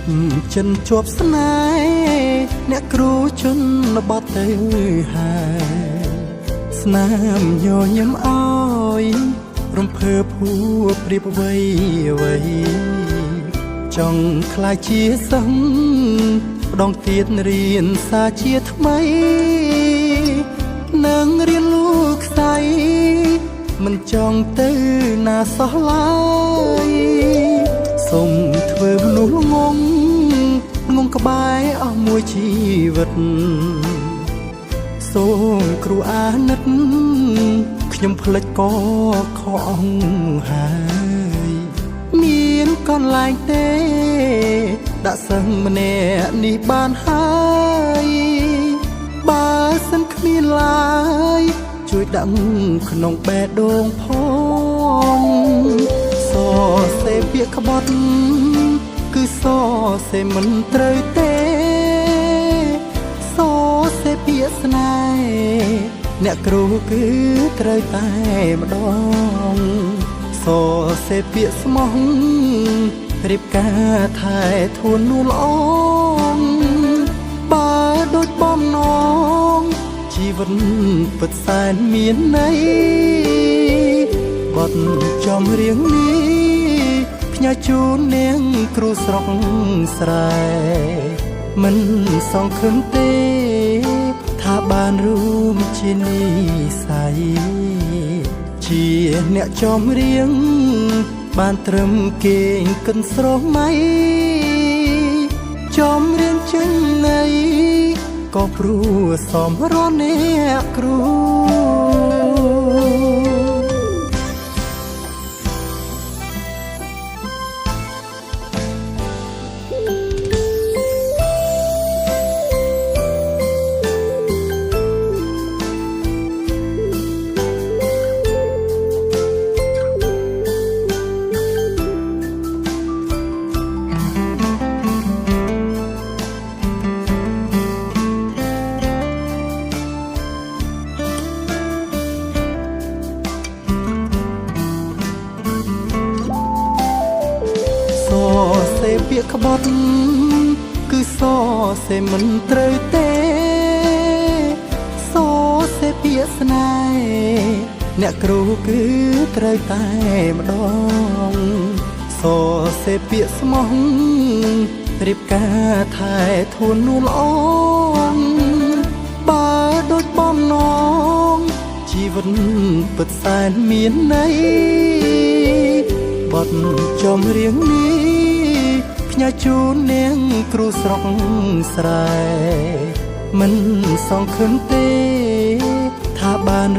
ប់ចិនជាប់ស្នេហ៍អ្នកគ្រូជនបទទៅហើយស្នាមញញឹមអើយរំភើបហួប្រៀបវ័យចង់ខ្លាចជាសឹងម្ដងទៀតរៀនសាជាថ្មីនឹងរៀនលោកស្រីមិនចង់ទៅណាសោះឡើយសូមធ្វើមនុស្សងងក្បែរអស់មួយជីវិតសូមគ្រូអាណិតខ្ញុំផ្លិចក៏ខកអង្ហើយមានកន្លែងទេដាក់សឹងម្នាក់នេះបានហើយបើសិនគ្មានឡើយជួយដាក់ក្នុងបេះដូងផងសរសេរពាក្យក្បត់គឺសរសេរមិនត្រូវទេសរសេរពាក្យស្នេហ៍អ្នកគ្រូគឺត្រូវតែម្ដងសរសេរពាក្យស្មោះរៀបការថែធួននួនល្អបើដូចបំណងជីវិតពិតសែនមានន័យបទចំរៀងនេះផ្ញើជូននាងគ្រូស្រុកស្រែមិនសង្ឃឹមទេថាបានរួមជានិស្ស័យជាអ្នកចំរៀងបានត្រឹមគេងកិនស្រស់មៃចំរៀងចិនណៃក៏ព្រោះសមរអ្នកគ្រូពាក្យក្បត់គឺសរសេរមិនត្រូវទេសរសេរពាក្យស្នេហ៍អ្នកគ្រូគឺត្រូវតែម្ដងសរសេរពាក្យស្មោះរៀបការថែធួននួនល្អបើដូចបំណងជីវិតពិតសែនមានន័យបទចំរៀងនេះផ្ញើជូននាងគ្រូស្រុកស្រែមិនសង្ឃឹមទេថាបាន